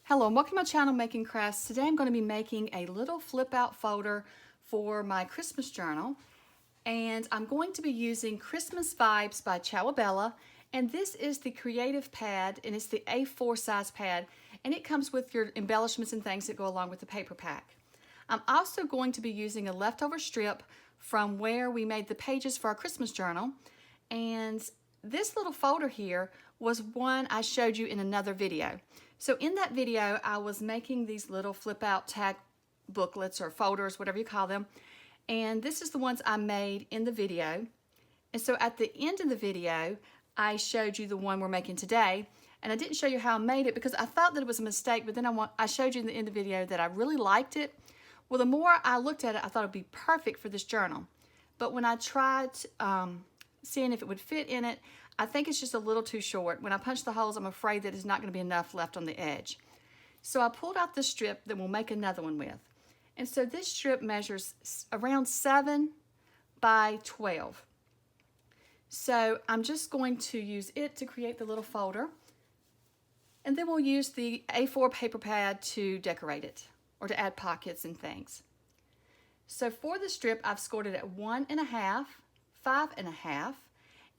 Hello and welcome to my channel, Makincrafts. Today I'm going to be making a little flip out folder for my Christmas journal, and I'm going to be using Christmas Vibes by Ciao. And this is the creative pad, and it's the A4 size pad, and it comes with your embellishments and things that go along with the paper pack. I'm also going to be using a leftover strip from where we made the pages for our Christmas journal, and this little folder here was one I showed you in another video. So in that video, I was making these little flip out tag booklets or folders, whatever you call them. And this is the ones I made in the video. And so at the end of the video, I showed you the one we're making today. And I didn't show you how I made it because I thought that it was a mistake, but then I showed you in the end of the video that I really liked it. Well, the more I looked at it, I thought it'd be perfect for this journal. But when I tried seeing if it would fit in it, I think it's just a little too short. When I punch the holes, I'm afraid that there's not going to be enough left on the edge. So I pulled out the strip that we'll make another one with. And so this strip measures around 7 by 12. So I'm just going to use it to create the little folder. And then we'll use the A4 paper pad to decorate it or to add pockets and things. So for the strip, I've scored it at 1.5, 5.5.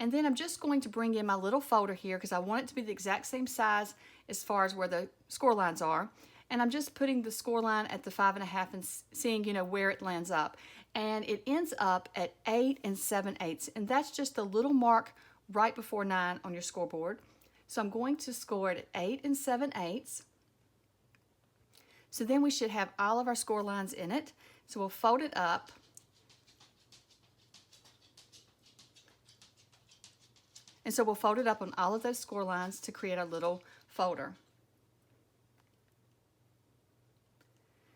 And then I'm just going to bring in my little folder here because I want it to be the exact same size as far as where the score lines are. And I'm just putting the score line at the 5.5 and seeing, where it lands up. And it ends up at 8 7/8. And that's just a little mark right before 9 on your scoreboard. So I'm going to score it at 8 7/8. So then we should have all of our score lines in it. So we'll fold it up. And so we'll fold it up on all of those score lines to create our little folder.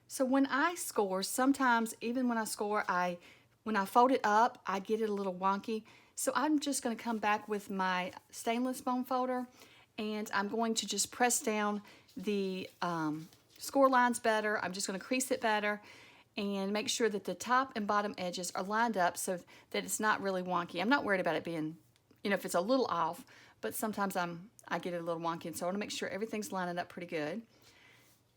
So when I score, sometimes even when I score, when I fold it up, I get it a little wonky. So I'm just going to come back with my stainless bone folder, and I'm going to just press down the score lines better. I'm just going to crease it better and make sure that the top and bottom edges are lined up so that it's not really wonky. I'm not worried about it being, if it's a little off, but sometimes I get it a little wonky, and so I want to make sure everything's lining up pretty good.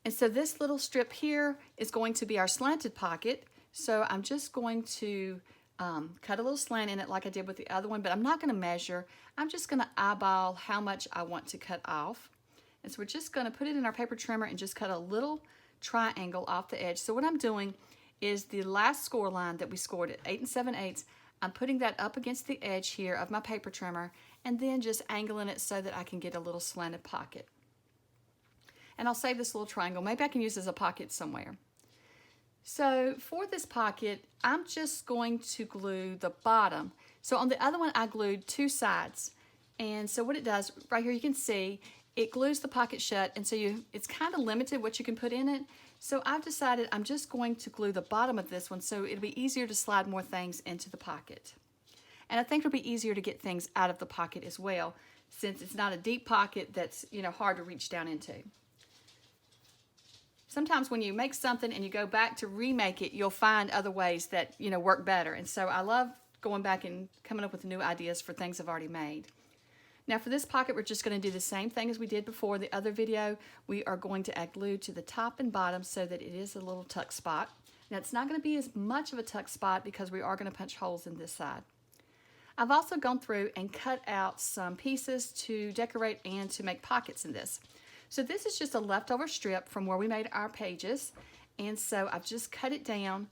And so this little strip here is going to be our slanted pocket. So I'm just going to cut a little slant in it like I did with the other one, but I'm not going to measure. I'm just going to eyeball how much I want to cut off. And so we're just going to put it in our paper trimmer and just cut a little triangle off the edge. So what I'm doing is the last score line that we scored at 8 7/8, I'm putting that up against the edge here of my paper trimmer and then just angling it so that I can get a little slanted pocket. And I'll save this little triangle. Maybe I can use it as a pocket somewhere. So for this pocket, I'm just going to glue the bottom. So on the other one, I glued 2 sides. And so what it does, right here you can see, it glues the pocket shut, and so it's kind of limited what you can put in it. So I've decided I'm just going to glue the bottom of this one so it'll be easier to slide more things into the pocket. And I think it'll be easier to get things out of the pocket as well, since it's not a deep pocket that's, hard to reach down into. Sometimes when you make something and you go back to remake it, you'll find other ways that, work better. And so I love going back and coming up with new ideas for things I've already made. Now for this pocket, we're just going to do the same thing as we did before the other video. We are going to add glue to the top and bottom so that it is a little tuck spot. Now it's not going to be as much of a tuck spot because we are going to punch holes in this side. I've also gone through and cut out some pieces to decorate and to make pockets in this. So this is just a leftover strip from where we made our pages. And so I've just cut it down.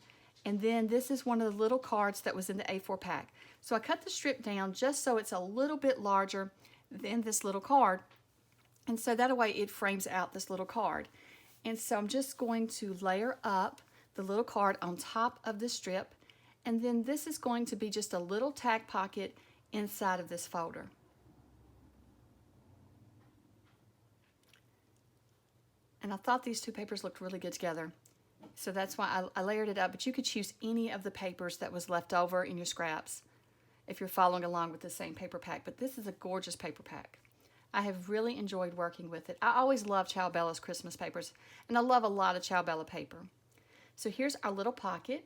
And then this is one of the little cards that was in the A4 pack. So I cut the strip down just so it's a little bit larger than this little card. And so that way it frames out this little card. And so I'm just going to layer up the little card on top of the strip. And then this is going to be just a little tag pocket inside of this folder. And I thought these two papers looked really good together. So that's why I layered it up, but you could choose any of the papers that was left over in your scraps if you're following along with the same paper pack. But this is a gorgeous paper pack. I have really enjoyed working with it. I always love Ciao Christmas papers, and I love a lot of Ciao paper. So here's our little pocket.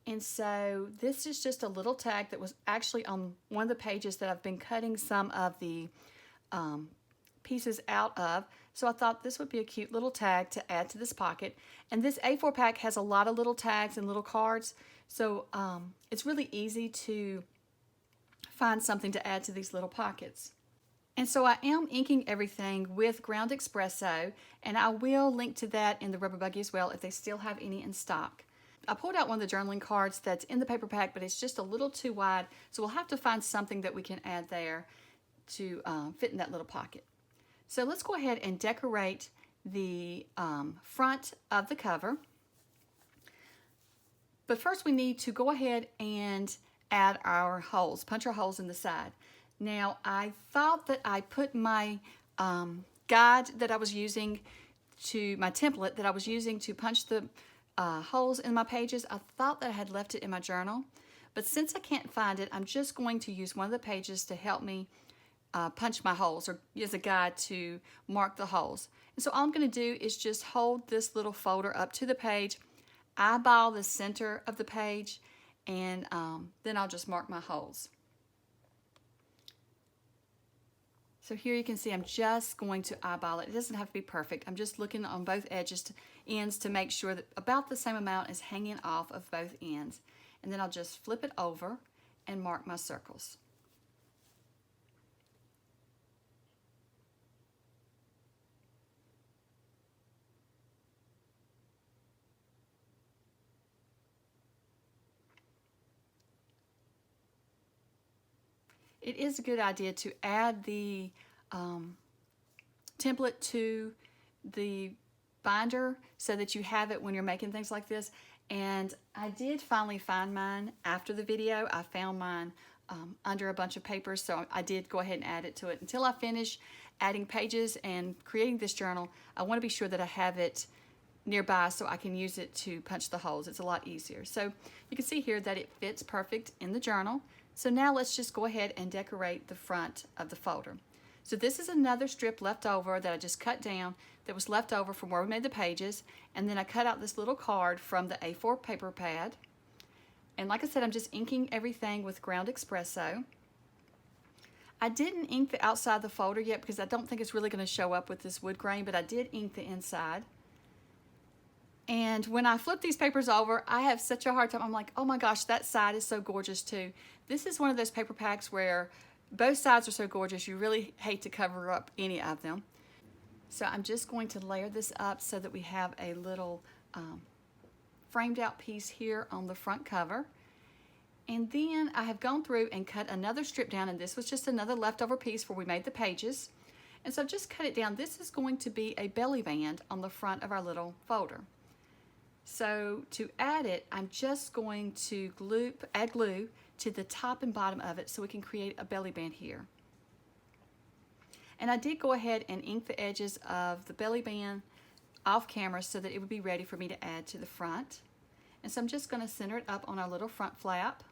And so this is just a little tag that was actually on one of the pages that I've been cutting some of the pieces out of, so I thought this would be a cute little tag to add to this pocket. And this A4 pack has a lot of little tags and little cards, so it's really easy to find something to add to these little pockets. And so I am inking everything with ground espresso, and I will link to that in the rubber buggy as well if they still have any in stock. I pulled out one of the journaling cards that's in the paper pack, but it's just a little too wide, so we'll have to find something that we can add there to fit in that little pocket. So let's go ahead and decorate the front of the cover. But first we need to go ahead and add our holes, punch our holes in the side. Now I thought that I put my guide that I was using to, my template that I was using to punch the holes in my pages, I thought that I had left it in my journal. But since I can't find it, I'm just going to use one of the pages to help me punch my holes, or as a guide to mark the holes. And so all I'm going to do is just hold this little folder up to the page, eyeball the center of the page, and then I'll just mark my holes. So here you can see I'm just going to eyeball it. It doesn't have to be perfect. I'm just looking on both ends to make sure that about the same amount is hanging off of both ends. And then I'll just flip it over and mark my circles. It is a good idea to add the template to the binder so that you have it when you're making things like this. And I did finally find mine after the video. I found mine under a bunch of papers, so I did go ahead and add it to it. Until I finish adding pages and creating this journal, I want to be sure that I have it nearby so I can use it to punch the holes. It's a lot easier. So you can see here that it fits perfect in the journal. So now let's just go ahead and decorate the front of the folder. So this is another strip left over that I just cut down that was left over from where we made the pages, and then I cut out this little card from the A4 paper pad. And like I said, I'm just inking everything with ground espresso. I didn't ink the outside of the folder yet because I don't think it's really going to show up with this wood grain, but I did ink the inside. And when I flip these papers over, I have such a hard time. I'm like, oh my gosh, that side is so gorgeous too. This is one of those paper packs where both sides are so gorgeous, you really hate to cover up any of them. So I'm just going to layer this up so that we have a little framed out piece here on the front cover. And then I have gone through and cut another strip down, and this was just another leftover piece where we made the pages. And so I've just cut it down. This is going to be a belly band on the front of our little folder. So to add it, I'm just going to add glue to the top and bottom of it so we can create a belly band here. And I did go ahead and ink the edges of the belly band off camera so that it would be ready for me to add to the front. And so I'm just going to center it up on our little front flap.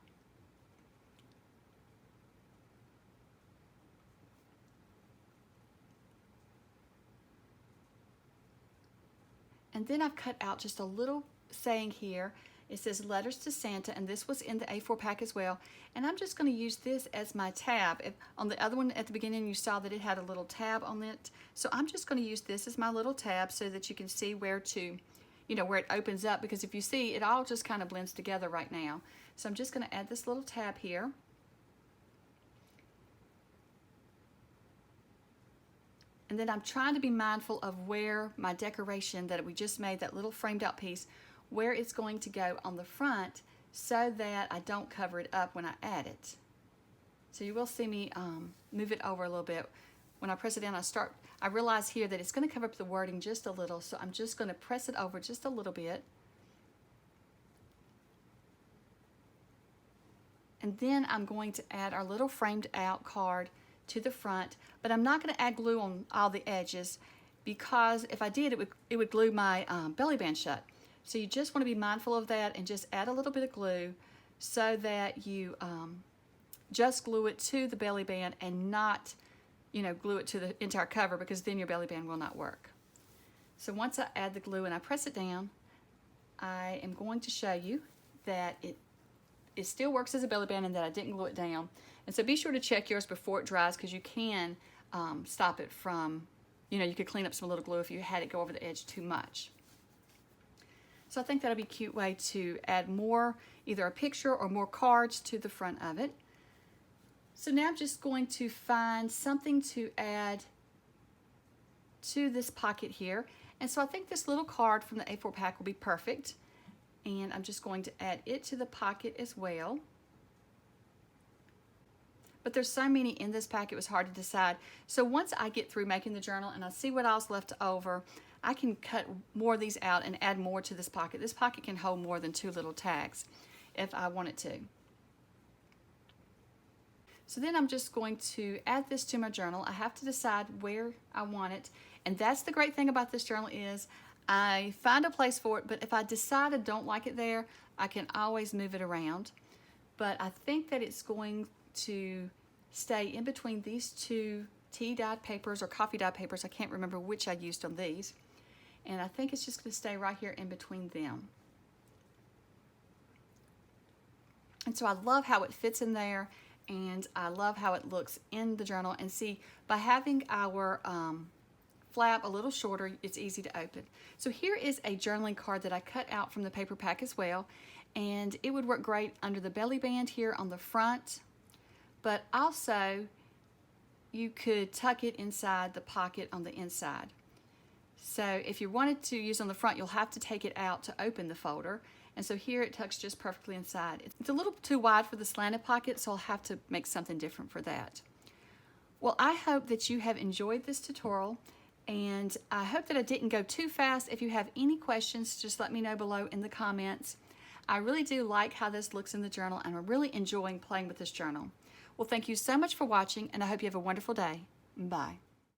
And then I've cut out just a little saying here. It says letters to Santa, and this was in the A4 pack as well. And I'm just going to use this as my tab. On the other one at the beginning you saw that it had a little tab on it. So I'm just going to use this as my little tab so that you can see where to, where it opens up, because if you see, it all just kind of blends together right now. So I'm just going to add this little tab here. And then I'm trying to be mindful of where my decoration that we just made, that little framed out piece, where it's going to go on the front so that I don't cover it up when I add it. So you will see me move it over a little bit. When I press it down, I realize here that it's going to cover up the wording just a little, so I'm just going to press it over just a little bit. And then I'm going to add our little framed out card to the front, but I'm not going to add glue on all the edges, because if I did, it would glue my belly band shut. So you just want to be mindful of that and just add a little bit of glue so that you just glue it to the belly band and not, glue it to the entire cover, because then your belly band will not work. So once I add the glue and I press it down, I am going to show you that it still works as a belly band and that I didn't glue it down. And so be sure to check yours before it dries, because you can stop it from, you could clean up some little glue if you had it go over the edge too much. So I think that'll be a cute way to add more, either a picture or more cards to the front of it. So now I'm just going to find something to add to this pocket here. And so I think this little card from the A4 pack will be perfect. And I'm just going to add it to the pocket as well. But there's so many in this pack, it was hard to decide. So once I get through making the journal and I see what else left over, I can cut more of these out and add more to this pocket. This pocket can hold more than 2 little tags if I want it to. So then I'm just going to add this to my journal. I have to decide where I want it. And that's the great thing about this journal is I find a place for it, but if I decide I don't like it there, I can always move it around. But I think that it's going to stay in between these 2 tea dyed papers or coffee dyed papers. I can't remember which I used on these. And I think it's just going to stay right here in between them. And so I love how it fits in there, and I love how it looks in the journal. And see, by having our flap a little shorter, it's easy to open. So here is a journaling card that I cut out from the paper pack as well, and it would work great under the belly band here on the front, but also you could tuck it inside the pocket on the inside. So if you wanted to use on the front, you'll have to take it out to open the folder. And so here it tucks just perfectly inside. It's a little too wide for the slanted pocket, so I'll have to make something different for that. Well, I hope that you have enjoyed this tutorial, and I hope that I didn't go too fast. If you have any questions, just let me know below in the comments. I really do like how this looks in the journal, and I'm really enjoying playing with this journal. Well, thank you so much for watching, and I hope you have a wonderful day. Bye.